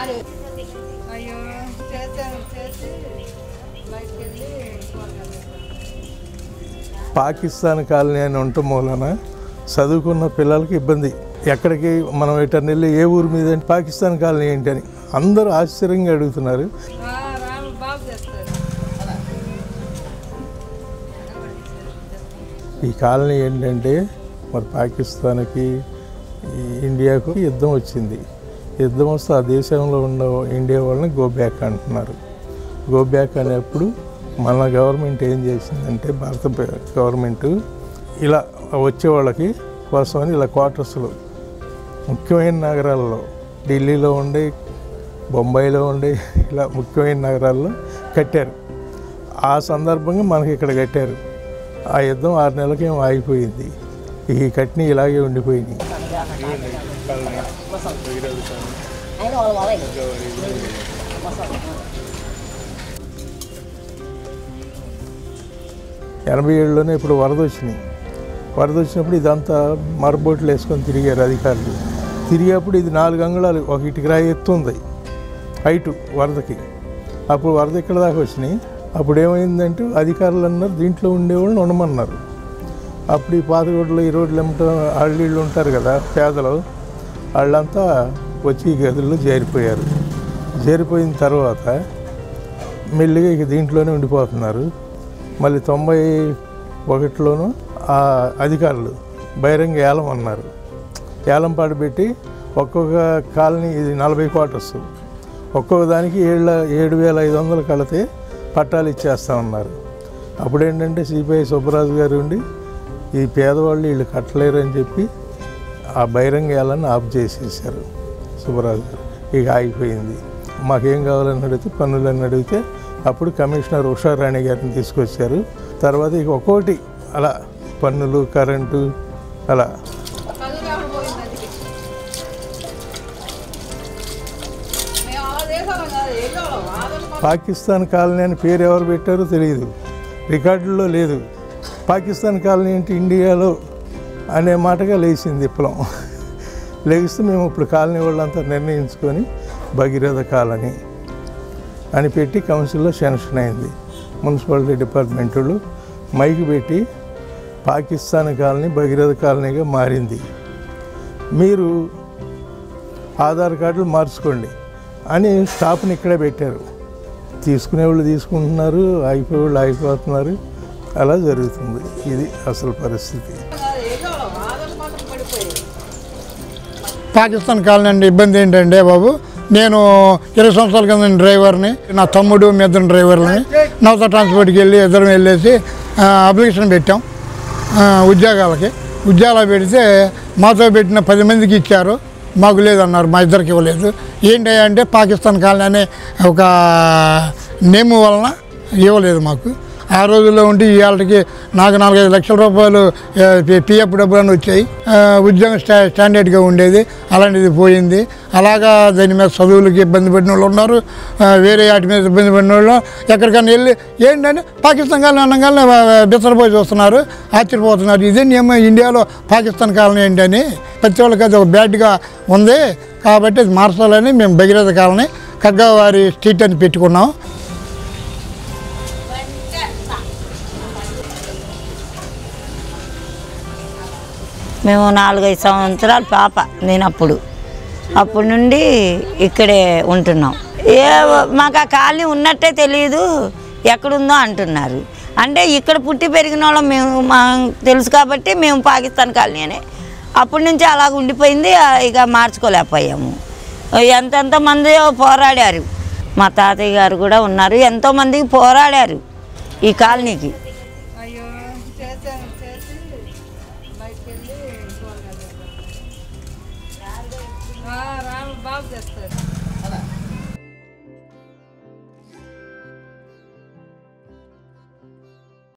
అయ్యో చేశాను చేసి బయటికి వెళ్ళి పాకిస్తాన్ కాలనీ అని ఉండటం మూలన చదువుకున్న పిల్లలకి ఇబ్బంది. ఎక్కడికి మనం ఎటర్ని వెళ్ళి ఏ ఊరి మీద అంటే పాకిస్తాన్ కాలనీ ఏంటని అందరూ ఆశ్చర్యంగా అడుగుతున్నారు. ఈ కాలనీ ఏంటంటే మరి పాకిస్తాన్కి ఇండియాకు యుద్ధం వచ్చింది. యుద్ధం వస్తే ఆ దేశంలో ఉన్న ఇండియా వాళ్ళని గో బ్యాక్ అంటున్నారు. గో బ్యాక్ అనేప్పుడు మన గవర్నమెంట్ ఏం చేసిందంటే భారత గవర్నమెంట్ ఇలా వచ్చే వాళ్ళకి కోసమని ఇలా క్వార్టర్స్లో ముఖ్యమైన నగరాల్లో ఢిల్లీలో ఉండే బొంబాయిలో ఉండే ఇలా ముఖ్యమైన నగరాల్లో కట్టారు. ఆ సందర్భంగా మనకి ఇక్కడ కట్టారు. ఆ యుద్ధం 6 నెలలకి ఏమో ఆగిపోయింది. ఈ కట్ని ఇలాగే ఉండిపోయింది. 87లోనే ఇప్పుడు వరద వచ్చినప్పుడు ఇదంతా మరబోట్లు వేసుకొని తిరిగారు అధికారులు. తిరిగేప్పుడు ఇది 4 అంగుళాలు ఒక ఇటుకరాయి ఎత్తుంది హైటు వరదకి. అప్పుడు వరద ఇక్కడ దాకా వచ్చినాయి. అప్పుడు ఏమైందంటే అధికారులు అన్నారు దీంట్లో ఉండేవాళ్ళని ఉండమన్నారు. అప్పుడు ఈ పాతగొడ్లు ఈ రోడ్లు అళ్ళీళ్ళు ఉంటారు కదా పేదలు, వాళ్ళంతా వచ్చి ఈ గదుల్లో చేరిపోయిన తర్వాత మెల్లిగా ఇక దీంట్లోనే ఉండిపోతున్నారు. మళ్ళీ 91లోనూ ఆ అధికారులు బహిరంగ ఏలం అన్నారు. ఏలం పాట పెట్టి ఒక్కొక్క కాలనీ ఇది 40 క్వార్టర్స్, ఒక్కొక్క దానికి 7,500 కడితే పట్టాలు ఇచ్చేస్తామన్నారు. అప్పుడేంటంటే సిపిఐ సుబ్బరాజు గారు ఉండి ఈ పేదవాళ్ళు వీళ్ళు కట్టలేరు అని చెప్పి ఆ బహిరంగ ఏలాన్ని ఆఫ్ చేసేసారు సుబ్బరాజు గారు. ఇక ఆగిపోయింది. మాకేం కావాలని అడిగితే పన్నులని అడిగితే అప్పుడు కమిషనర్ ఉషారాణి గారిని తీసుకొచ్చారు. తర్వాత ఇక ఒక్కోటి అలా పన్నులు కరెంటు అలా. పాకిస్తాన్ కాలనీ అని పేరు ఎవరు పెట్టారో తెలియదు, రికార్డుల్లో లేదు. పాకిస్తాన్ కాలనీ అంటే ఇండియాలో అనే మాటగా లేచింది విప్లవం. లేగిస్తే మేము ఇప్పుడు కాలనీ వాళ్ళంతా నిర్ణయించుకొని భగీరథ కాలనీ అని పెట్టి కౌన్సిల్లో శాంక్షన్ అయింది. మున్సిపాలిటీ డిపార్ట్మెంట్ వాళ్ళు మైకి పెట్టి పాకిస్తాన్ కాలనీ భగీరథ కాలనీగా మారింది, మీరు ఆధార్ కార్డులు మార్చుకోండి అని స్టాప్ని ఇక్కడే పెట్టారు. తీసుకునేవాళ్ళు తీసుకుంటున్నారు, ఆగిపోయేవాళ్ళు ఆగిపోతున్నారు. అలా జరుగుతుంది. ఇది అసలు పరిస్థితి. పాకిస్తాన్ కాలనీ అంటే ఇబ్బంది ఏంటంటే బాబు, నేను 20 సంవత్సరాల కింద డ్రైవర్ని, నా తమ్ముడు మీ ఇద్దరు డ్రైవర్లని నౌతా ట్రాన్స్పోర్ట్కి వెళ్ళి ఇద్దరం వెళ్ళేసి అప్లికేషన్ పెట్టాం ఉద్యోగాలు పెడితే మాతో పెట్టిన 10 మందికి ఇచ్చారు, మాకు లేదన్నారు, మా ఇద్దరికి ఇవ్వలేదు. ఏంటి అంటే పాకిస్తాన్ కాలనీ అనే ఒక నేమ్ వలన ఇవ్వలేదు మాకు. ఆ రోజుల్లో ఉండి ఇవాళకి నాకు 4-5 లక్షల రూపాయలు పిఎఫ్ డబ్బులను వచ్చాయి. ఉద్యోగం స్టాండర్డ్గా ఉండేది, అలాంటిది పోయింది. అలాగా దాని మీద చదువులకి ఇబ్బంది పడిన వాళ్ళు ఉన్నారు, వేరే వాటి మీద ఇబ్బంది పడిన వాళ్ళు ఎక్కడికైనా వెళ్ళి ఏంటంటే పాకిస్తాన్ కాలనీ అనగానే బిత్తరపోయి చూస్తున్నారు, ఆశ్చర్యపోతున్నారు. ఇదే నియమం ఇండియాలో పాకిస్తాన్ కాలనీ ఏంటని ప్రతి వాళ్ళకి అది ఒక బ్యాడ్గా ఉంది. కాబట్టి అది మార్చాలని మేము భగీరథ కాలనీ కగ్గవారి స్ట్రీట్ అని పెట్టుకున్నాం. మేము 4-5 సంవత్సరాల పాప నేను అప్పుడు నుండి ఇక్కడే ఉంటున్నాం. మాకు ఆ కాలనీ ఉన్నట్టే తెలియదు, ఎక్కడుందో అంటున్నారు. అంటే ఇక్కడ పుట్టి పెరిగిన వాళ్ళం మేము, మాకు తెలుసు కాబట్టి మేము పాకిస్తాన్ కాలనీ అని అప్పటి నుంచి అలాగ ఉండిపోయింది. ఇక మార్చుకోలేకపోయాము. ఎంతెంతమంది పోరాడారు, మా తాతయ్య గారు కూడా ఉన్నారు, ఎంతోమందికి పోరాడారు ఈ కాలనీకి. అయ్యో చేశాను చేసి బయటికి వెళ్ళి బాబు చేస్తారు.